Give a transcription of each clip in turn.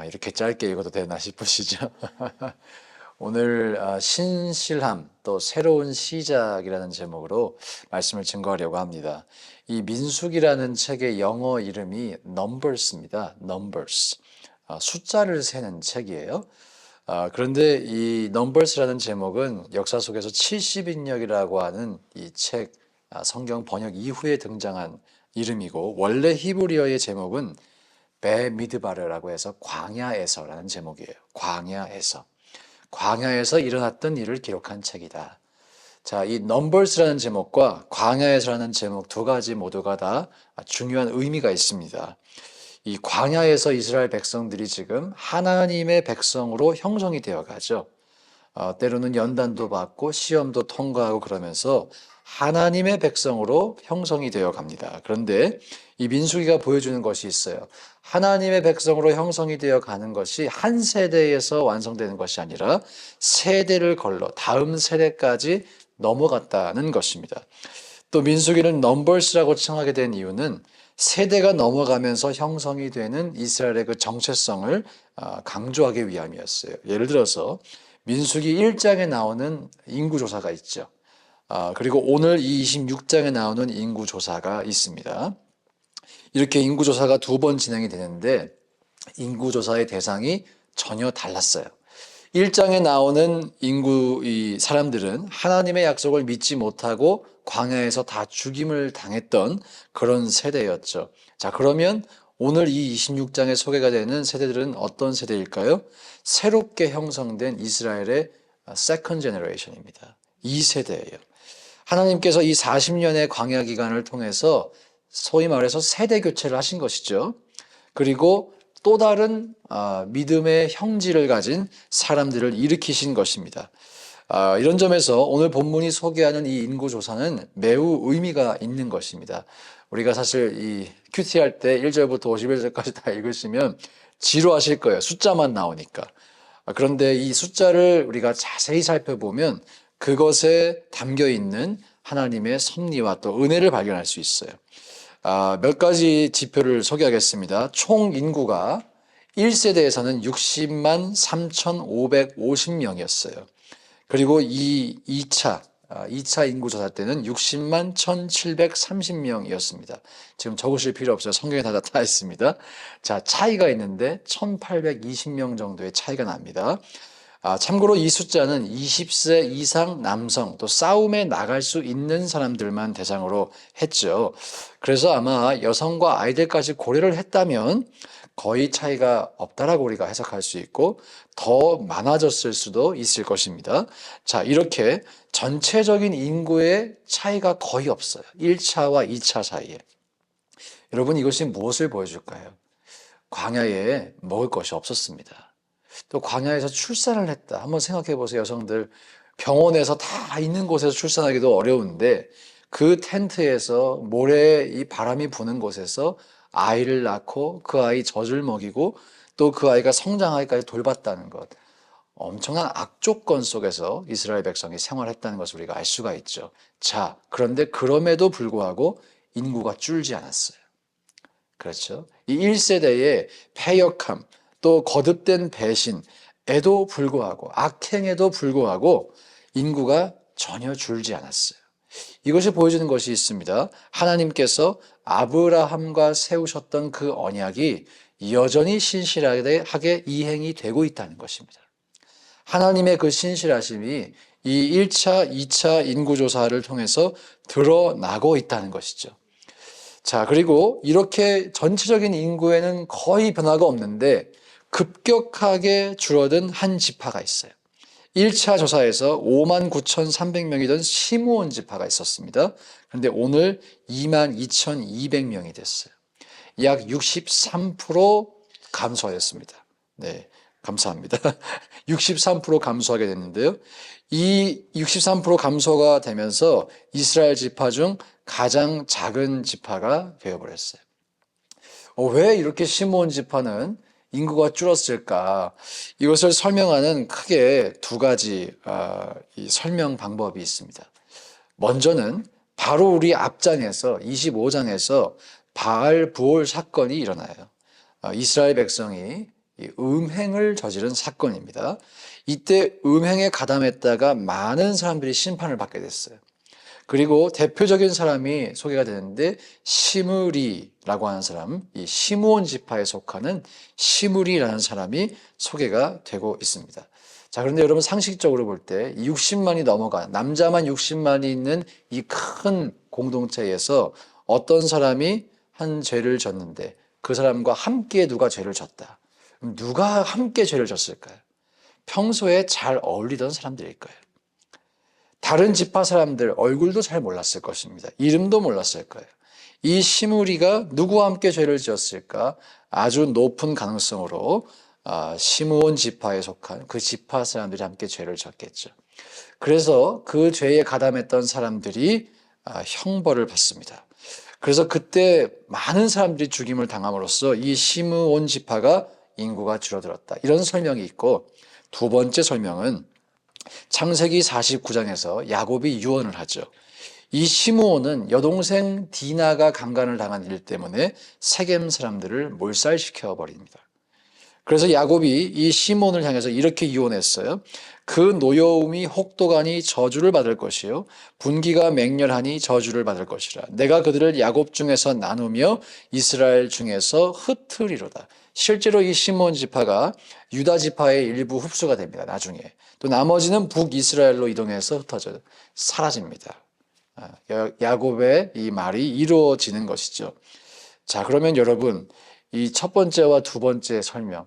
이렇게 짧게 읽어도 되나 싶으시죠? 오늘 신실함 또 새로운 시작이라는 제목으로 말씀을 증거하려고 합니다. 이 민수기라는 책의 영어 이름이 Numbers입니다. Numbers. 숫자를 세는 책이에요. 그런데 이 Numbers라는 제목은 역사 속에서 70인역이라고 하는 이 책 성경 번역 이후에 등장한 이름이고, 원래 히브리어의 제목은 베미드바르라고 해서 광야에서라는 제목이에요. 광야에서 일어났던 일을 기록한 책이다. 자, 이 넘버스라는 제목과 광야에서라는 제목 두 가지 모두가 다 중요한 의미가 있습니다. 이 광야에서 이스라엘 백성들이 지금 하나님의 백성으로 형성이 되어 가죠. 때로는 연단도 받고 시험도 통과하고 그러면서 하나님의 백성으로 형성이 되어 갑니다. 그런데 이 민수기가 보여주는 것이 있어요. 하나님의 백성으로 형성이 되어 가는 것이 한 세대에서 완성되는 것이 아니라 세대를 걸러 다음 세대까지 넘어갔다는 것입니다. 또 민수기는 넘버스라고 칭하게 된 이유는 세대가 넘어가면서 형성이 되는 이스라엘의 그 정체성을 강조하기 위함이었어요. 예를 들어서 민수기 1장에 나오는 인구조사가 있죠. 그리고 오늘 이 26장에 나오는 인구조사가 있습니다. 이렇게 인구조사가 두 번 진행이 되는데 인구조사의 대상이 전혀 달랐어요. 1장에 나오는 이 사람들은 하나님의 약속을 믿지 못하고 광야에서 다 죽임을 당했던 그런 세대였죠. 자, 그러면 오늘 이 26장에 소개가 되는 세대들은 어떤 세대일까요? 새롭게 형성된 이스라엘의 세컨드 제너레이션입니다. 2세대예요. 하나님께서 이 40년의 광야 기간을 통해서 소위 말해서 세대 교체를 하신 것이죠. 그리고 또 다른 믿음의 형질을 가진 사람들을 일으키신 것입니다. 이런 점에서 오늘 본문이 소개하는 이 인구조사는 매우 의미가 있는 것입니다. 우리가 사실 이 큐티 할 때 1절부터 51절까지 다 읽으시면 지루하실 거예요. 숫자만 나오니까. 그런데 이 숫자를 우리가 자세히 살펴보면 그것에 담겨 있는 하나님의 섭리와 또 은혜를 발견할 수 있어요. 몇 가지 지표를 소개하겠습니다. 총 인구가 1세대에서는 60만 3,550명이었어요. 그리고 2차 인구조사 때는 60만 1,730명이었습니다. 지금 적으실 필요 없어요. 성경에 다 나타 있습니다. 자, 차이가 있는데 1,820명 정도의 차이가 납니다. 참고로 이 숫자는 20세 이상 남성, 또 싸움에 나갈 수 있는 사람들만 대상으로 했죠. 그래서 아마 여성과 아이들까지 고려를 했다면 거의 차이가 없다라고 우리가 해석할 수 있고 더 많아졌을 수도 있을 것입니다. 자, 이렇게 전체적인 인구의 차이가 거의 없어요. 1차와 2차 사이에. 여러분, 이것이 무엇을 보여줄까요? 광야에 먹을 것이 없었습니다. 또 광야에서 출산을 했다. 한번 생각해 보세요. 여성들 병원에서 다 있는 곳에서 출산하기도 어려운데 그 텐트에서 모래에 이 바람이 부는 곳에서 아이를 낳고 그 아이 젖을 먹이고 또 그 아이가 성장하기까지 돌봤다는 것. 엄청난 악조건 속에서 이스라엘 백성이 생활했다는 것을 우리가 알 수가 있죠. 자, 그런데 그럼에도 불구하고 인구가 줄지 않았어요. 그렇죠? 이 1세대의 패역함, 또 거듭된 배신에도 불구하고 악행에도 불구하고 인구가 전혀 줄지 않았어요. 이것이 보여주는 것이 있습니다. 하나님께서 아브라함과 세우셨던 그 언약이 여전히 신실하게 이행이 되고 있다는 것입니다. 하나님의 그 신실하심이 이 1차, 2차 인구조사를 통해서 드러나고 있다는 것이죠. 자, 그리고 이렇게 전체적인 인구에는 거의 변화가 없는데 급격하게 줄어든 한 지파가 있어요. 1차 조사에서 59,300명이던 시므온 지파가 있었습니다. 그런데 오늘 22,200명이 됐어요. 약 63% 감소하였습니다. 네, 감사합니다. 63% 감소하게 됐는데요. 이 63% 감소가 되면서 이스라엘 지파 중 가장 작은 지파가 되어버렸어요. 왜 이렇게 시므온 지파는 인구가 줄었을까? 이것을 설명하는 크게 두 가지 이 설명 방법이 있습니다. 먼저는 바로 우리 앞장에서 25장에서 바알 부올 사건이 일어나요. 이스라엘 백성이 이 음행을 저지른 사건입니다. 이때 음행에 가담했다가 많은 사람들이 심판을 받게 됐어요. 그리고 대표적인 사람이 소개가 되는데 시므리라고 하는 사람, 이 시므온 지파에 속하는 시므리라는 사람이 소개가 되고 있습니다. 자, 그런데 여러분 상식적으로 볼 때 60만이 넘어간 남자만 60만이 있는 이 큰 공동체에서 어떤 사람이 한 죄를 졌는데 그 사람과 함께 누가 죄를 졌다. 누가 함께 죄를 졌을까요? 평소에 잘 어울리던 사람들일 거예요. 다른 지파 사람들 얼굴도 잘 몰랐을 것입니다. 이름도 몰랐을 거예요. 이 시므리가 누구와 함께 죄를 지었을까? 아주 높은 가능성으로 시므온 지파에 속한 그 지파 사람들이 함께 죄를 졌겠죠. 그래서 그 죄에 가담했던 사람들이 형벌을 받습니다. 그래서 그때 많은 사람들이 죽임을 당함으로써 이 시므온 지파가 인구가 줄어들었다. 이런 설명이 있고, 두 번째 설명은 창세기 49장에서 야곱이 유언을 하죠. 이 시므온은 여동생 디나가 강간을 당한 일 때문에 세겜 사람들을 몰살시켜 버립니다. 그래서 야곱이 이 시므온을 향해서 이렇게 유언했어요. 그 노여움이 혹독하니 저주를 받을 것이요 분기가 맹렬하니 저주를 받을 것이라. 내가 그들을 야곱 중에서 나누며 이스라엘 중에서 흩으리로다. 실제로 이 시므온 지파가 유다 지파의 일부 흡수가 됩니다. 나중에 또 나머지는 북이스라엘로 이동해서 흩어져 사라집니다. 야곱의 이 말이 이루어지는 것이죠. 자, 그러면 여러분, 이 첫 번째와 두 번째 설명,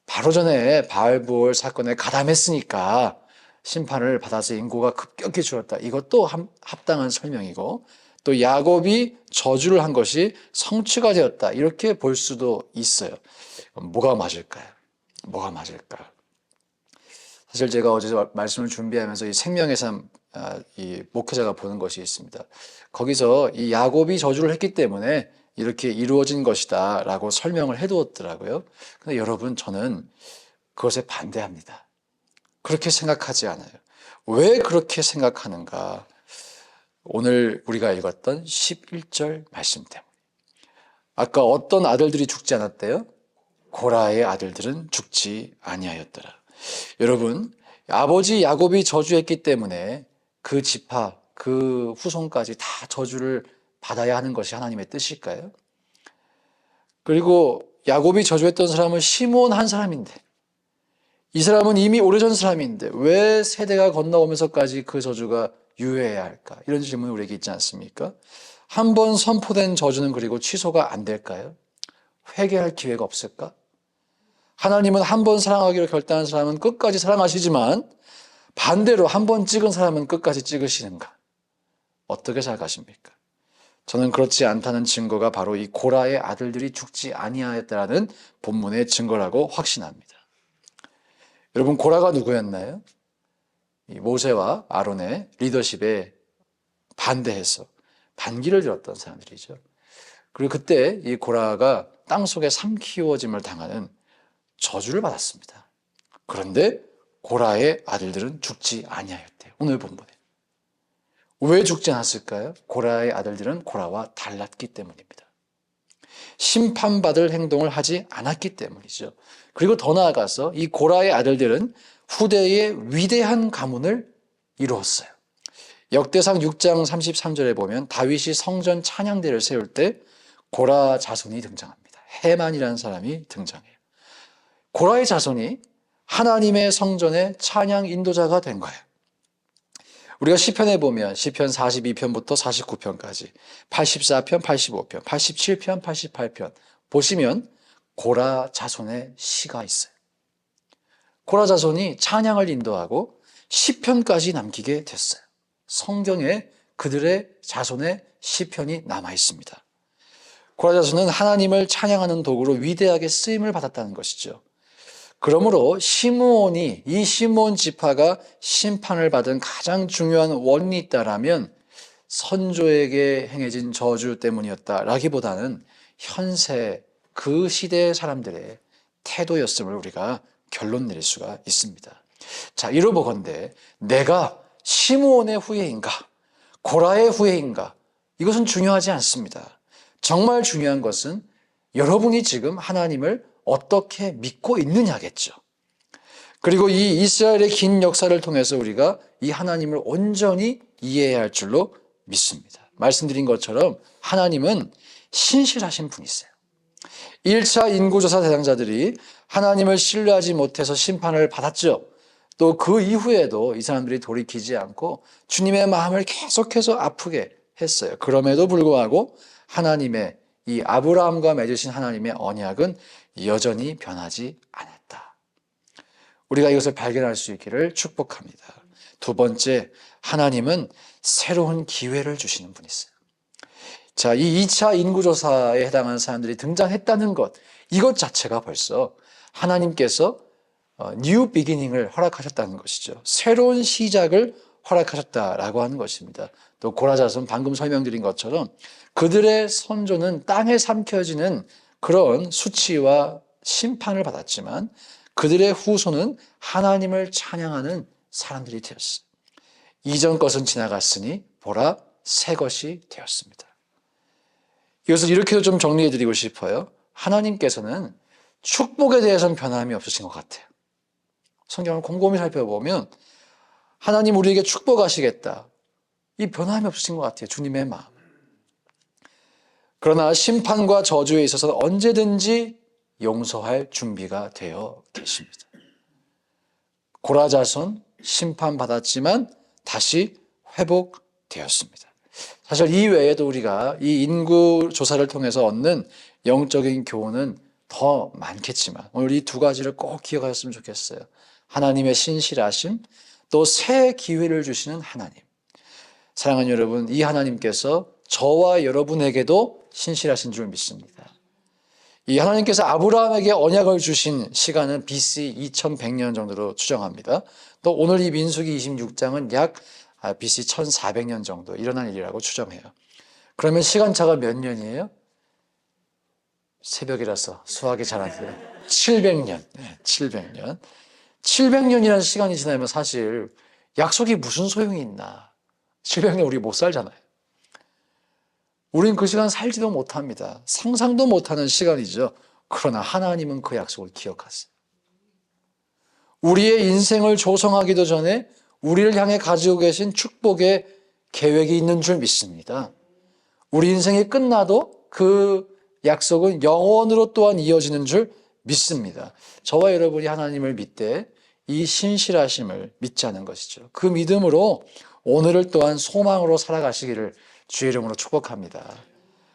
바로 전에 바알부올 사건에 가담했으니까 심판을 받아서 인구가 급격히 줄었다. 이것도 합당한 설명이고, 또 야곱이 저주를 한 것이 성취가 되었다. 이렇게 볼 수도 있어요. 뭐가 맞을까요? 뭐가 맞을까? 사실 제가 어제 말씀을 준비하면서 이 생명의 삶, 이 목회자가 보는 것이 있습니다. 거기서 이 야곱이 저주를 했기 때문에 이렇게 이루어진 것이다 라고 설명을 해두었더라고요. 근데 여러분, 저는 그것에 반대합니다. 그렇게 생각하지 않아요. 왜 그렇게 생각하는가? 오늘 우리가 읽었던 11절 말씀 때문에. 아까 어떤 아들들이 죽지 않았대요? 고라의 아들들은 죽지 아니하였더라. 여러분, 아버지 야곱이 저주했기 때문에 그 지파, 그 후손까지 다 저주를 받아야 하는 것이 하나님의 뜻일까요? 그리고 야곱이 저주했던 사람은 시므온 한 사람인데, 이 사람은 이미 오래전 사람인데 왜 세대가 건너오면서까지 그 저주가 유효해야 할까? 이런 질문이 우리에게 있지 않습니까? 한 번 선포된 저주는 그리고 취소가 안 될까요? 회개할 기회가 없을까? 하나님은 한 번 사랑하기로 결단한 사람은 끝까지 사랑하시지만 반대로 한 번 찍은 사람은 끝까지 찍으시는가? 어떻게 생각하십니까? 저는 그렇지 않다는 증거가 바로 이 고라의 아들들이 죽지 아니하였다라는 본문의 증거라고 확신합니다. 여러분, 고라가 누구였나요? 이 모세와 아론의 리더십에 반대해서 반기를 들었던 사람들이죠. 그리고 그때 이 고라가 땅속에 삼키워짐을 당하는 저주를 받았습니다. 그런데 고라의 아들들은 죽지 아니하였대요. 오늘 본문에. 왜 죽지 않았을까요? 고라의 아들들은 고라와 달랐기 때문입니다. 심판받을 행동을 하지 않았기 때문이죠. 그리고 더 나아가서 이 고라의 아들들은 후대의 위대한 가문을 이루었어요. 역대상 6장 33절에 보면 다윗이 성전 찬양대를 세울 때 고라 자손이 등장합니다. 해만이라는 사람이 등장해요. 고라의 자손이 하나님의 성전의 찬양 인도자가 된 거예요. 우리가 시편에 보면 시편 42편부터 49편까지 84편, 85편, 87편, 88편 보시면 고라 자손의 시가 있어요. 고라 자손이 찬양을 인도하고 시편까지 남기게 됐어요. 성경에 그들의 자손의 시편이 남아 있습니다. 고라 자손은 하나님을 찬양하는 도구로 위대하게 쓰임을 받았다는 것이죠. 그러므로 시므온이, 이 시므온 지파가 심판을 받은 가장 중요한 원인이 있다라면 선조에게 행해진 저주 때문이었다라기보다는 현세 그 시대의 사람들의 태도였음을 우리가 결론 내릴 수가 있습니다. 자, 이러보건대 내가 시므온의 후예인가 고라의 후예인가, 이것은 중요하지 않습니다. 정말 중요한 것은 여러분이 지금 하나님을 어떻게 믿고 있느냐겠죠. 그리고 이 이스라엘의 긴 역사를 통해서 우리가 이 하나님을 온전히 이해해야 할 줄로 믿습니다. 말씀드린 것처럼 하나님은 신실하신 분이세요. 1차 인구조사 대상자들이 하나님을 신뢰하지 못해서 심판을 받았죠. 또 그 이후에도 이 사람들이 돌이키지 않고 주님의 마음을 계속해서 아프게 했어요. 그럼에도 불구하고 하나님의 이 아브라함과 맺으신 하나님의 언약은 여전히 변하지 않았다. 우리가 이것을 발견할 수 있기를 축복합니다. 두 번째, 하나님은 새로운 기회를 주시는 분이세요. 자, 이 2차 인구조사에 해당하는 사람들이 등장했다는 것, 이것 자체가 벌써 하나님께서 뉴 비기닝을 허락하셨다는 것이죠. 새로운 시작을 허락하셨다라고 하는 것입니다. 또 고라자손 방금 설명드린 것처럼 그들의 선조는 땅에 삼켜지는 그런 수치와 심판을 받았지만 그들의 후손은 하나님을 찬양하는 사람들이 되었어요. 이전 것은 지나갔으니 보라 새 것이 되었습니다. 이것을 이렇게도 좀 정리해 드리고 싶어요. 하나님께서는 축복에 대해서는 변함이 없으신 것 같아요. 성경을 곰곰이 살펴보면 하나님 우리에게 축복하시겠다. 이 변함이 없으신 것 같아요. 주님의 마음. 그러나 심판과 저주에 있어서는 언제든지 용서할 준비가 되어 계십니다. 고라자손 심판받았지만 다시 회복되었습니다. 사실 이 외에도 우리가 이 인구 조사를 통해서 얻는 영적인 교훈은 더 많겠지만 오늘 이 두 가지를 꼭 기억하셨으면 좋겠어요. 하나님의 신실하심, 또 새 기회를 주시는 하나님. 사랑하는 여러분, 이 하나님께서 저와 여러분에게도 신실하신 줄 믿습니다. 이 하나님께서 아브라함에게 언약을 주신 시간은 BC 2100년 정도로 추정합니다. 또 오늘 이 민수기 26장은 약 BC 1400년 정도 일어난 일이라고 추정해요. 그러면 시간차가 몇 년이에요? 새벽이라서 수학이 잘 안 돼요. 700년. 700년. 700년이라는 시간이 지나면 사실 약속이 무슨 소용이 있나. 700년 우리 못 살잖아요. 우린 그 시간 살지도 못합니다. 상상도 못하는 시간이죠. 그러나 하나님은 그 약속을 기억하세요. 우리의 인생을 조성하기도 전에 우리를 향해 가지고 계신 축복의 계획이 있는 줄 믿습니다. 우리 인생이 끝나도 그 약속은 영원으로 또한 이어지는 줄 믿습니다. 저와 여러분이 하나님을 믿되 이 신실하심을 믿자는 것이죠. 그 믿음으로 오늘을 또한 소망으로 살아가시기를 주의 이름으로 축복합니다.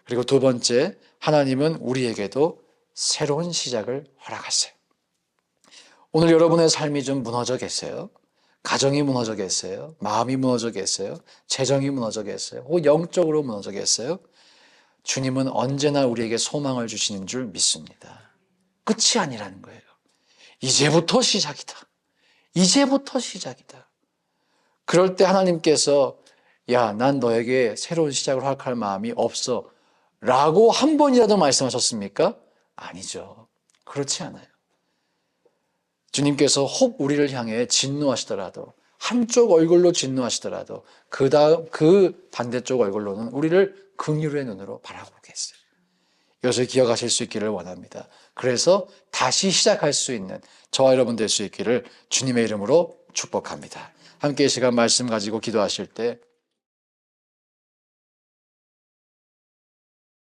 그리고 두 번째, 하나님은 우리에게도 새로운 시작을 허락하세요. 오늘 여러분의 삶이 좀 무너져 계세요? 가정이 무너져 계세요? 마음이 무너져 계세요? 재정이 무너져 계세요? 혹은 영적으로 무너져 계세요? 주님은 언제나 우리에게 소망을 주시는 줄 믿습니다. 끝이 아니라는 거예요. 이제부터 시작이다. 이제부터 시작이다. 그럴 때 하나님께서 야, 난 너에게 새로운 시작을 허락할 마음이 없어 라고 한 번이라도 말씀하셨습니까? 아니죠. 그렇지 않아요. 주님께서 혹 우리를 향해 진노하시더라도 한쪽 얼굴로 진노하시더라도 그 반대쪽 얼굴로는 우리를 긍휼의 눈으로 바라보고 계세요. 이것을 기억하실 수 있기를 원합니다. 그래서 다시 시작할 수 있는 저와 여러분 될 수 있기를 주님의 이름으로 축복합니다. 함께 이 시간 말씀 가지고 기도하실 때